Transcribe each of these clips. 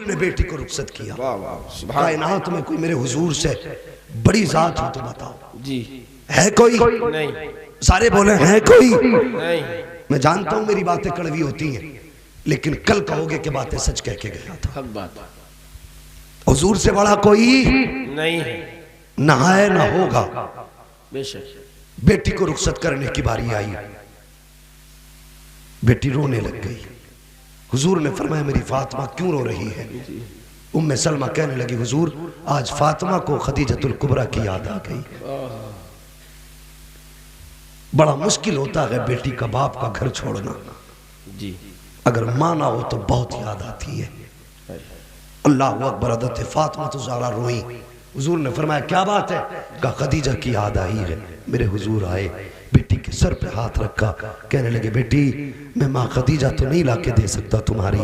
ने बेटी को रुखसत किया। कायनात में कोई मेरे हुजूर से बड़ी जात हो तो बताओ जी, है कोई? नहीं। सारे बोले है कोई? नहीं। मैं जानता हूं मेरी बातें कड़वी होती हैं, लेकिन कल कहोगे कि बातें सच कह के गया था। हक बात। हुजूर से बड़ा कोई नहीं है, ना है ना होगा। बेशक। बेटी को रुखसत करने की बारी आई, बेटी रोने लग गई। हुजूर ने फरमाया मेरी फातिमा क्यों रो रही है? उम्मे सलमा कहने लगी हुजूर आज फातिमा को खदीजतुल कुबरा की याद आ गई। बड़ा मुश्किल होता है बेटी का बाप का घर छोड़ना जी, अगर माना हो तो बहुत याद आती है। अल्लाह अकबर। हज़रत फातिमा तो ज़हरा रोई। हुजूर ने फरमाया क्या बात है? कहा खदीजा की याद आई है। मेरे हुजूर आए, बेटी के सर पे हाथ रखा, कहने लगे बेटी मैं माँ खदीजा तो नहीं ला के दे सकता तुम्हारी,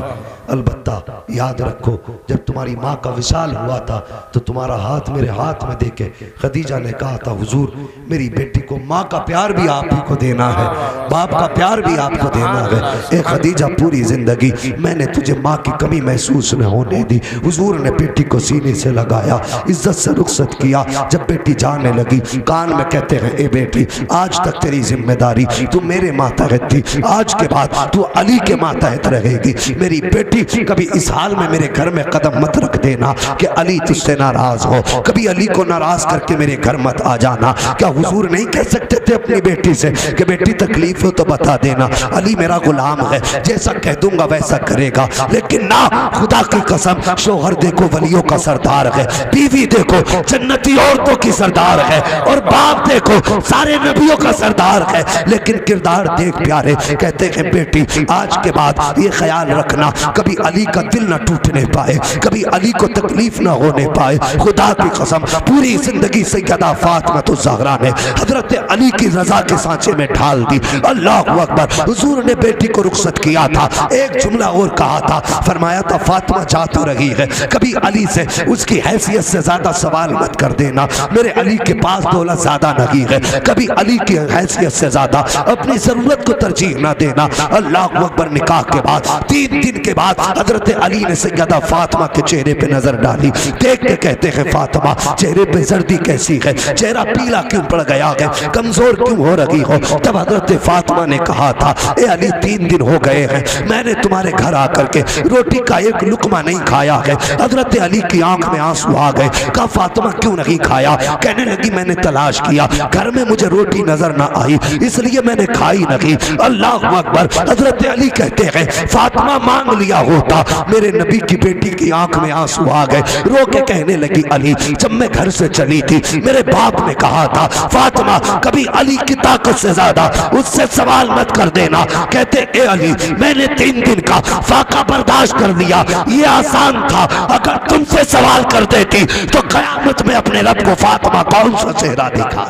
अलबत्ता याद रखो जब तुम्हारी माँ का विशाल हुआ था तो तुम्हारा हाथ मेरे हाथ में देके खदीजा ने कहा था हुजूर मेरी बेटी को माँ का प्यार भी आप ही को देना है, बाप का प्यार भी आपको देना है। ए खदीजा पूरी जिंदगी मैंने तुझे माँ की कमी महसूस न होने दी। हुजूर ने बेटी को सीने से लगाया, इज्जत से रुखसत किया। जब बेटी जाने लगी कान में कहते हैं ए बेटी आज तक तेरी जिम्मेदारी तू मेरे मातहत थी, आज के बाद तू अली के मातहत रहेगी। मेरी बेटी कभी इस हाल में मेरे घर में कदम मत रख देना कि अली तुझसे नाराज हो, कभी अली को नाराज करके मेरे घर मत आ जाना। क्या हुजूर नहीं कह सकते थे अपनी बेटी से कि बेटी तकलीफ हो तो बता देना, अली मेरा गुलाम है, जैसा कह दूंगा वैसा करेगा। लेकिन ना, खुदा की कसम शोहर देखो वलियों का सरदार है, बीवी देखो जन्नती औरतों की सरदार है, और बाप देखो सारे नबियों का सरदार है। लेकिन किरदार देख प्यारे, कहते हैं बेटी आज के बाद ये ख्याल रखना कभी अली का दिल ना टूटने पाए, कभी अली को तकलीफ ना होने पाए। खुदा की कसम पूरी जिंदगी सैयदा फातिमा तो ज़हरा ने हजरत अली की रजा के सांचे में ढाल दी। अल्लाह अकबर। हुजूर ने बेटी को रुखसत किया था, एक जुमला और कहा था, फरमाया था फातिमा जा तो रही है, कभी अली से उसकी हैसियत से ज्यादा सवाल मत कर देना, मेरे अली के पास दौलत ज्यादा नहीं है, कभी अली की हैसियत से ज्यादा अपनी जरूरत को तरजीह ना देना। अल्लाह अकबर। निकाह के बाद 3 दिन के बाद हजरत अली ने सैयदा फातिमा के चेहरे पे नजर डाली, देख के कहते हैं फातिमा चेहरे पे जर्दी कैसी है, चेहरा पीला क्यों पड़ गया है, कमजोर क्यों हो रही हो? तब हजरत फातिमा ने कहा था ए अली 3 दिन हो गए हैं मैंने तुम्हारे घर आकर के रोटी का एक लुकमा नहीं खाया है। हजरत अली की आंख में आंसू आ गए। कहा फातिमा क्यों नहीं खाया? कहने लगी मैंने तलाश किया, घर में मुझे रोटी नजर ना आई, इसलिए मैंने खाई नहीं। अल्लाह अकबर। हजरत अली कहते हैं फातिमा मांग लिया होता, मेरे नबी की बेटी की आंख में आंसू आ गए, रो के कहने लगी अली जब मैं घर से चली थी मेरे बाप ने कहा था फातिमा कभी अली की ताकत से ज्यादा उससे सवाल मत कर देना। कहते ए अली मैंने 3 दिन का फाका बर्दाश्त कर लिया, ये आसान था, अगर तुमसे सवाल कर देती तो कयामत में अपने रब को फातिमा कौन सा चेहरा दिखा।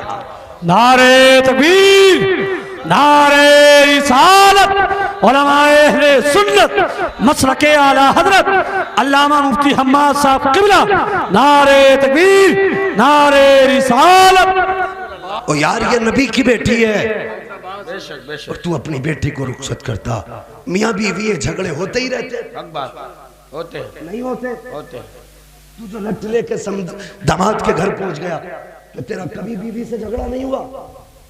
नारे तकबीर, नारे रिसालत, उलमाए अहले सुन्नत, मसलके आला हजरत अल्लामा मुफ्ती हम्माद साहब किबला, नारे तकबीर, नारे रिसालत। ओ यार ये नबी की बेटी है और तू अपनी बेटी को रुखसत करता। मियाँ बीवी ये झगड़े होते ही रहते होते नहीं होते। तू जो लट लेके दामाद के घर पहुंच गया तो तेरा कभी बीवी से झगड़ा नहीं हुआ?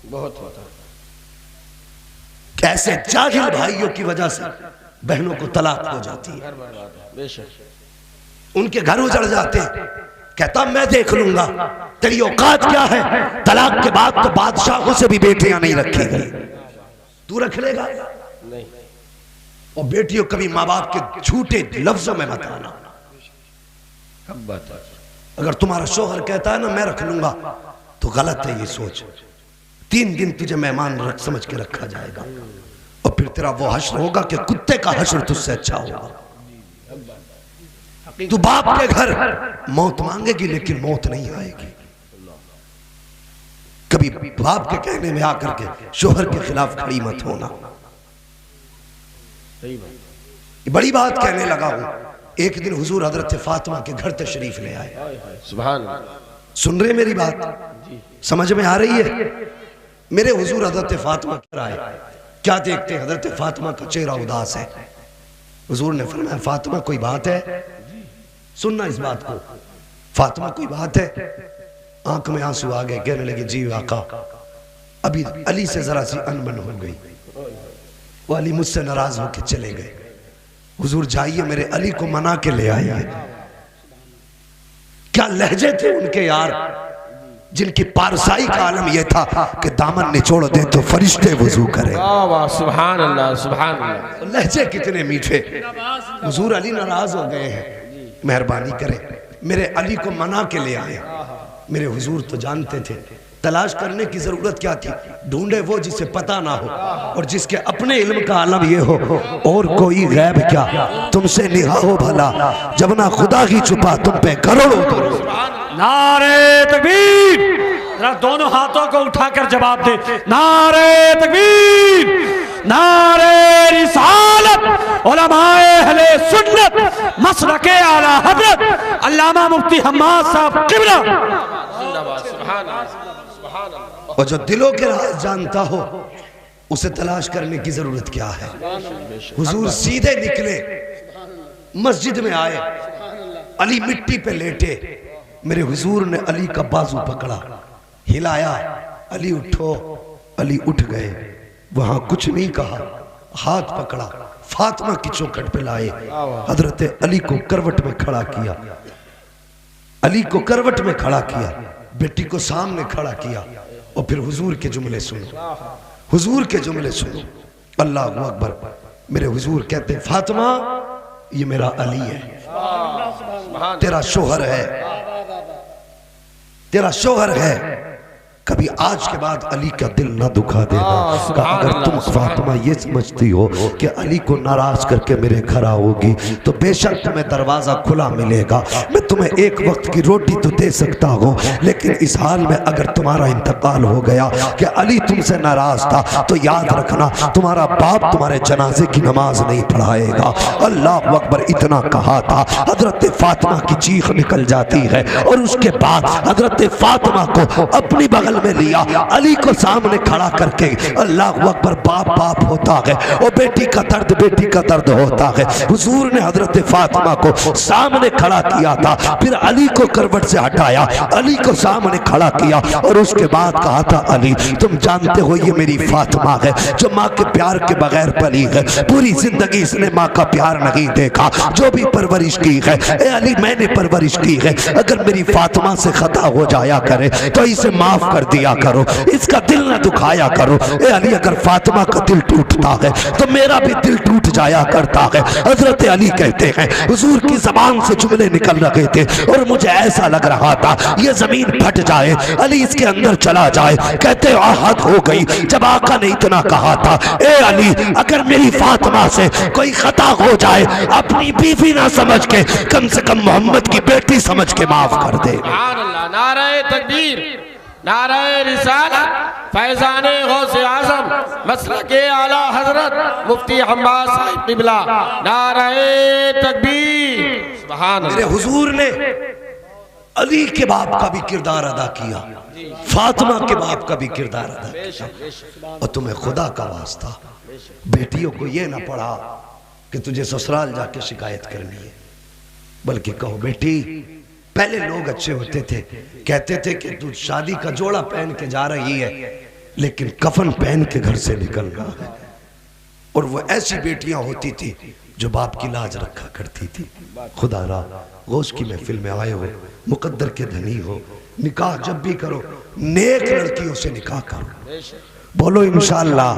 बहुत होता। ऐसे जाहिल भाइयों की वजह से बहनों को तलाक हो जाती है, उनके घर उजड़ जाते। कहता मैं देख लूंगा, तेरी औकात क्या है? तलाक के बाद तो बादशाहों से भी बेटियां नहीं रखी गई, तू रख लेगा नहीं। और बेटियों कभी माँ बाप के झूठे लफ्जों में मत आना। अगर तुम्हारा शोहर कहता है ना मैं रख लूंगा तो गलत है ये सोच। 3 दिन तुझे मेहमान रख समझ के रखा जाएगा और फिर तेरा वो हश्र होगा कि कुत्ते का हश्र तुझसे अच्छा होगा। तू बाप के घर मौत मांगेगी लेकिन मौत नहीं आएगी। कभी बाप के कहने में आकर के शोहर के खिलाफ खड़ी मत होना। बड़ी बात कहने लगा हूं। एक दिन हुजूर हजरत फातिमा के घर तशरीफ ले आए। सुभान अल्लाह। सुन रहे मेरी बात? समझ में आ रही है? मेरे हुजूर हजरत फातिमा घर आए, क्या देखते हजरत फातिमा का चेहरा उदास है। हुजूर ने फरमाया फातिमा कोई बात है? सुनना इस बात को। फातिमा कोई बात है, आंख में आंसू आ गए, कहने लगी जी आका अभी अली से जरा सी अनबन हो गई, वो अली मुझसे नाराज होकर चले गए। हुजूर जाइए मेरे अली को मना के ले आइए। क्या लहजे थे उनके यार, जिनकी पारसाई का आलम यह था कि दामन निचोड़ दे तो फरिश्ते वुजू करें। सुभान अल्लाह सुभान अल्लाह। लहजे कितने मीठे। हुजूर अली नाराज हो गए हैं, मेहरबानी करें मेरे अली को मना के ले आए। मेरे हुजूर तो जानते थे तलाश करने की जरूरत क्या थी, ढूंढे वो जिसे पता ना हो और जिसके अपने इल्म का आलम ये हो, और कोई गैब क्या तुमसे निहा हो भला, जब ना खुदा ही छुपा तुम पे करोड़ों दरूद। नारे तकबीर, जरा दोनों हाथों को उठाकर जवाब दे, नारे तकबीर, नारे रिसालत, उलमाए अहले सुन्नत मसलके आला हज़रत अल्लामा मुफ्ती हम्माद साहब किबला। और जो दिलों के राज जानता हो उसे तलाश करने की जरूरत क्या है। हुजूर सीधे निकले, मस्जिद में आए, अली मिट्टी पे लेटे, मेरे हुजूर ने अली का बाजू पकड़ा, हिलाया, अली उठो, अली उठ गए। वहां कुछ नहीं कहा, हाथ पकड़ा, फातिमा की चौखट पे लाए, हजरत अली को करवट में खड़ा किया, अली को करवट में खड़ा किया, बेटी को सामने खड़ा किया और फिर हुजूर के जुमले सुनो, हुजूर के जुमले सुनो। अल्लाह अकबर। मेरे हुजूर कहते फातिमा ये मेरा अली है, तेरा शोहर है, तेरा शोहर है, कभी आज के बाद अली का दिल ना दुखा देना। अगर तुम फातिमा ये समझती हो कि अली को नाराज करके मेरे घर आओगी तो बेशक तुम्हें दरवाजा खुला मिलेगा, मैं तुम्हें एक वक्त की रोटी तो दे सकता हूँ, लेकिन इस हाल में अगर तुम्हारा इंतकाल हो गया कि अली तुमसे नाराज था तो याद रखना तुम्हारा बाप तुम्हारे जनाजे की नमाज नहीं पढ़ाएगा। अल्लाह अकबर। इतना कहा था, हजरत फातिमा की चीख निकल जाती है और उसके बाद हजरत फातिमा को अपनी बगल में लिया, अली को सामने खड़ा करके, अल्लाह अकबर, बाप बाप होता है और बेटी का दर्द होता है। हुजूर ने हजरत फातिमा को सामने खड़ा किया था, फिर अली को करवट से हटाया, अली को सामने खड़ा किया और उसके बाद कहा था अली तुम जानते हो ये मेरी फातिमा है जो माँ के प्यार के बगैर पली है, पूरी जिंदगी इसने माँ का प्यार नहीं देखा, जो भी परवरिश की है ए अली मैंने परवरिश की है, अगर मेरी फातिमा से खता हो जाया करे तो इसे माफ कर दिया करो, इसका दिल न दुखाया करो। ए अली अगर फातिमा का दिल टूटता है तो मेरा भी दिल टूट जाया करता है। हजरत अली कहते हैं हुजूर की जबान से जुमले निकल रहे थे और मुझे ऐसा लग रहा था ये जमीन फट जाए, अली इसके अंदर चला जाए। कहते आहत हो गई जब आका ने इतना कहा था, ए अली अगर मेरी फातिमा से कोई खता हो जाए अपनी बीवी ना समझ के कम से कम मोहम्मद की बेटी समझ के माफ कर दे। नारे तकबीर, नारे रिसालत, फैज़ाने गौसे आज़म मसलके आला हज़रत मुफ्ती हम्माद साहिब क़िबला, नारे तकबीर। सुभान अल्लाह। मेरे हुजूर ने अली के बाप का भी किरदार अदा किया, फातिमा के बाप का भी किरदार अदा किया। और तुम्हें खुदा का वास्ता बेटियों को ये ना पढ़ा कि तुझे ससुराल जाके शिकायत करनी है, बल्कि कहो बेटी पहले लोग अच्छे होते थे, कहते थे कि तू शादी का जोड़ा पहन के जा रही है लेकिन कफन पहन के घर से निकल रहा है। और वो ऐसी बेटियां होती थी जो बाप की लाज रखा करती थी। खुदा रा गौश की महफिल में आए हो, मुकद्दर के धनी हो, निकाह जब भी करो नेक लड़कियों से निकाह करो। बोलो इंशाअल्लाह।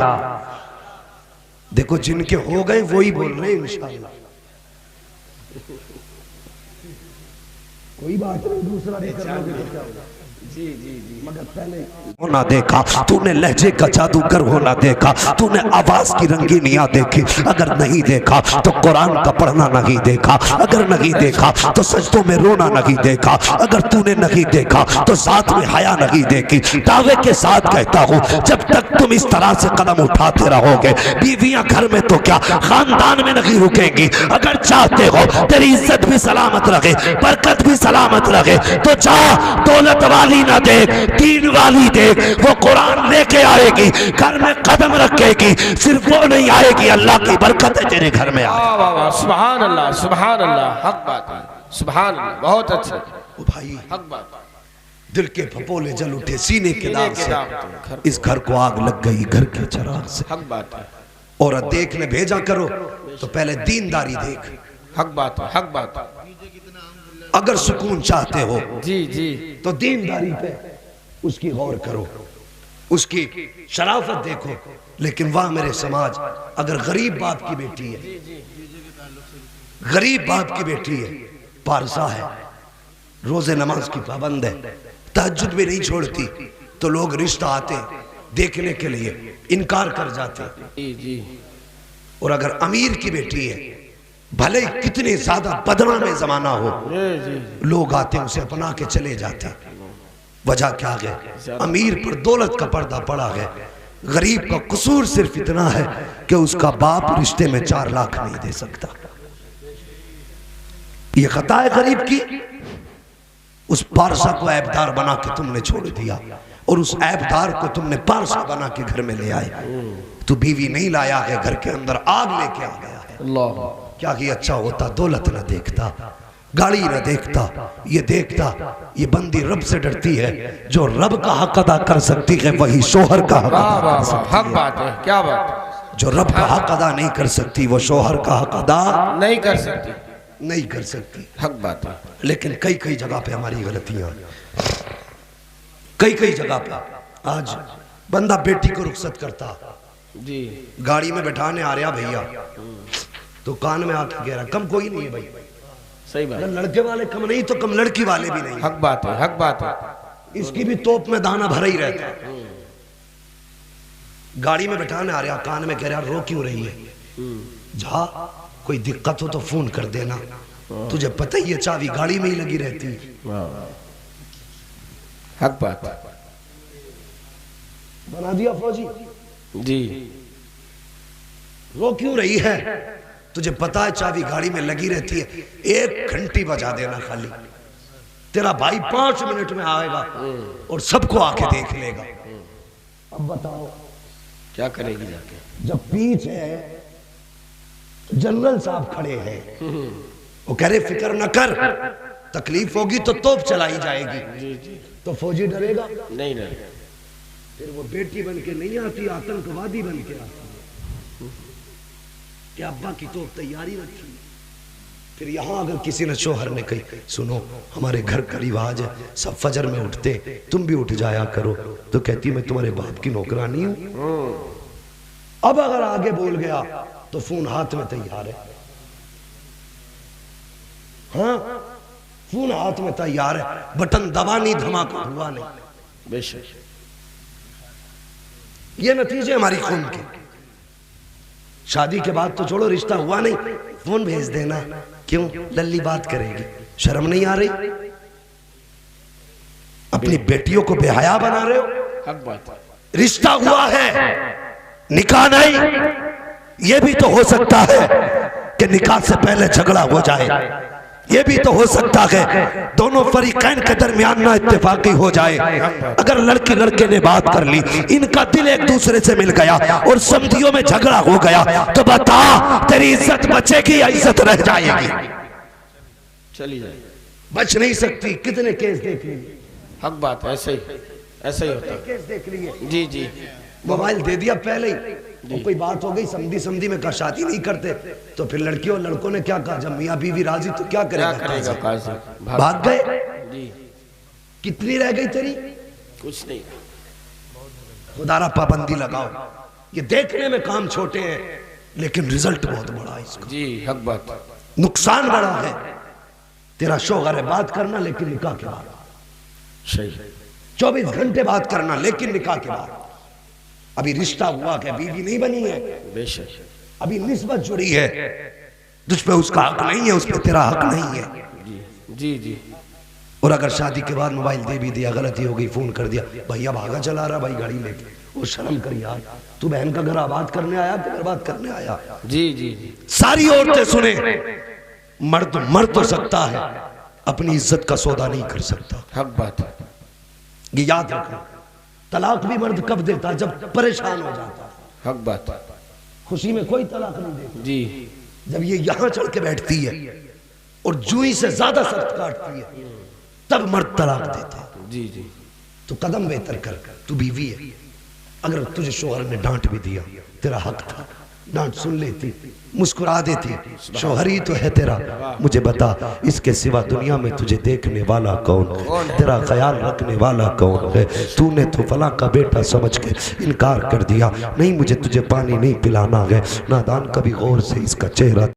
देखो जिनके हो गए वही बोल रहे इंशाअल्लाह। कोई बात नहीं, दूसरा नहीं कर लोगे तो क्या होगा। जी जी जी। मगर पहले होना देखा तूने, लहजे का जादूगर होना देखा तूने, आवाज की रंगीनियां देखी, अगर नहीं देखा तो कुरान का पढ़ना नहीं देखा, अगर नहीं देखा तो सजदों में रोना नहीं देखा, अगर तूने नहीं देखा तो साथ में हया नहीं देखी। दावे के साथ कहता हूँ जब तक तुम इस तरह से कदम उठाते रहोगे बीवियां घर में तो क्या खानदान में नहीं रुकेंगी। अगर चाहते हो तेरी इज्जत भी सलामत रहे, बरकत भी सलामत रहे तो जा दौलत वाली ना देख, दीन वाली देख, वो कुरान लेके आएगी, घर में कदम रखेगी, सिर्फ वो नहीं आएगी अल्लाह की बरकत तेरे घर में आएगी। सुभान अल्लाह, सुभान अल्लाह, हक बात है। सुभान अल्लाह, बहुत अच्छे। ओ भाई, हक बात। दिल के फपोले जल उठे सीने के दाग से, घर इस घर को आग लग गई घर के चिराग से। हक बात है। और देखने भेजा करो तो पहले दीनदारी देख। हक बात है, हक बात है। अगर सुकून चाहते हो जी जी, तो दीनदारी पे उसकी गौर करो, उसकी शराफत देखो। लेकिन वाह मेरे समाज, अगर गरीब बाप की बेटी है, गरीब बाप की बेटी है, पारसा है, रोजे नमाज की पाबंद है, तहज्जुद भी नहीं छोड़ती, तो लोग रिश्ता आते देखने के लिए इनकार कर जाते। जी जी। और अगर अमीर की बेटी है, भले ही कितने ज्यादा बदनाम जमाना हो, लोग आते उसे अपना के चले जाते। वजह क्या है? अमीर पर दौलत का पर्दा पड़ा है। गरीब का कसूर सिर्फ इतना है कि उसका बाप रिश्ते में 4 लाख नहीं दे सकता। ये खता है गरीब की। उस पारसा को ऐबदार बना के तुमने छोड़ दिया, और उस ऐबदार को तुमने पारसा बना के घर में ले आए। तू बीवी नहीं लाया है, घर के अंदर आग लेके आ गया है। अल्लाह, क्या कि अच्छा होता दौलत न देखता, गाड़ी न देखता, ये देखता ये बंदी रब से डरती है। जो रब का हक अदा कर सकती है वही शोहर का हक अदा कर सकती हक बात है। क्या बात? जो रब का हक अदा नहीं कर सकती वो शोहर का हक अदा नहीं कर सकती, नहीं कर सकती। हक बात है। लेकिन कई कई जगह पे हमारी गलतियां, कई कई जगह पे आज बंदा बेटी को रुखसत करता, जी, गाड़ी में बैठाने आ रहा भैया, तो कान में आके कह रहा कम कोई नहीं है भाई। सही बात। लड़के वाले कम नहीं तो कम लड़की वाले भी नहीं। हक बात है, हक बात है। इसकी भी तोप में दाना भरा ही रहता है। गाड़ी में बैठाने आ रहा, कान में कह रहा रो क्यों रही है? जा, कोई दिक्कत हो तो फोन कर देना, तुझे पता ही है चाबी गाड़ी में ही लगी रहती। हक बात है। बना दिया फौजी। जी, रो क्यों रही है? तुझे पता है चाबी गाड़ी में लगी रहती है, 1 घंटी बजा देना खाली, तेरा भाई 5 मिनट में आएगा और सबको आके देख लेगा। अब बताओ क्या करेगी जाके? जब पीछे जनरल साहब खड़े हैं, वो कह रहे फिक्र न कर, तकलीफ होगी तो तोप चलाई जाएगी। जी जी। तो फौजी डरेगा नहीं नहीं। फिर वो बेटी बन के नहीं आती, आतंकवादी बन के आती। कि अब्बा की तोप तैयारी रखी। फिर यहाँ अगर किसी ने शोहर ने कही सुनो हमारे घर का रिवाज है, सब फजर में उठते, तुम भी उठ जाया करो, तो कहती मैं तुम्हारे बाप की नौकरानी हूं। अब अगर आगे बोल गया तो फोन हाथ में तैयार है। हाँ, फोन हाथ में तैयार है, बटन दबा नहीं, धमाका हुआ नहीं। बेशक ये नतीजे हमारी खून के। शादी के बाद तो छोड़ो, रिश्ता हुआ नहीं, फोन भेज देना। क्यों? लल्ली बात करेगी, शर्म नहीं आ रही? अपनी बेटियों को बेहया बना रहे हो। हक बात है। रिश्ता हुआ है, निकाह नहीं। यह भी तो हो सकता है कि निकाह से पहले झगड़ा हो जाए, यह भी तो हो सकता है दोनों फरीकैन के दरमियान ना इत्तेफाकी हो जाए। अगर लड़की लड़के ने बात कर ली, इनका दिल एक दूसरे से मिल गया और समधियों में झगड़ा हो गया, तो बता तेरी इज्जत बचेगी या इज्जत रह जाएगी? चली जाए, बच नहीं सकती। कितने केस देख लिए? हक बात है। ऐसे ही होता है। केस देख लिए। जी जी। मोबाइल दे दिया पहले ही, और कोई बात हो गई, समधी में कहा शादी नहीं करते, तो फिर लड़कियों लड़कों ने क्या कहा, जब मियाँ बीवी राजी तो क्या करेगा? काजी भाग गए। जी। कितनी रह गई तेरी? कुछ नहीं। खुदारा पाबंदी लगाओ। ये देखने में काम छोटे हैं लेकिन रिजल्ट बहुत बड़ा है इसका। जी, हक बात। नुकसान बड़ा है। तेरा शौहर है, बात करना लेकिन निकाह के बाद। सही। 24 घंटे बात करना लेकिन निकाह के बाद। अभी रिश्ता हुआ क्या, बीवी नहीं बनी है, बेशक अभी निस्बत जुड़ी है, तुझ पे उसका हक नहीं है, उस पे तेरा हक नहीं है। जी जी। और अगर शादी के बाद मोबाइल दे भी दिया, गलती हो गई, फोन कर दिया, भैया भागा चला रहा भाई गाड़ी लेके, वो शर्म कर यार, तू बहन का घर आबाद करने आया कि बर्बाद करने आया? जी जी जी। सारी औरतें सुने, मर्द मर तो सकता है, अपनी इज्जत का सौदा नहीं कर सकता। हक बात है। ये याद रखना। तलाक भी मर्द कब देता? जब परेशान हो जाता। हक बात। खुशी में कोई तलाक नहीं देता। जी। जब ये यहां चढ़ के बैठती है और जुई से ज्यादा सख्त काटती है, तब मर्द तलाक देते हैं। जी जी। तो कदम बेहतर कर, तू बीवी है, अगर तुझे शोहर ने डांट भी दिया, तेरा हक था, डांट सुन लेती, मुस्कुरा देती, शोहर ही तो है तेरा, मुझे बता इसके सिवा दुनिया में तुझे देखने वाला कौन है, तेरा ख्याल रखने वाला कौन है। तूने तो फला का बेटा समझ के इनकार कर दिया, नहीं मुझे तुझे पानी नहीं पिलाना है। नादान कभी गौर से इसका चेहरा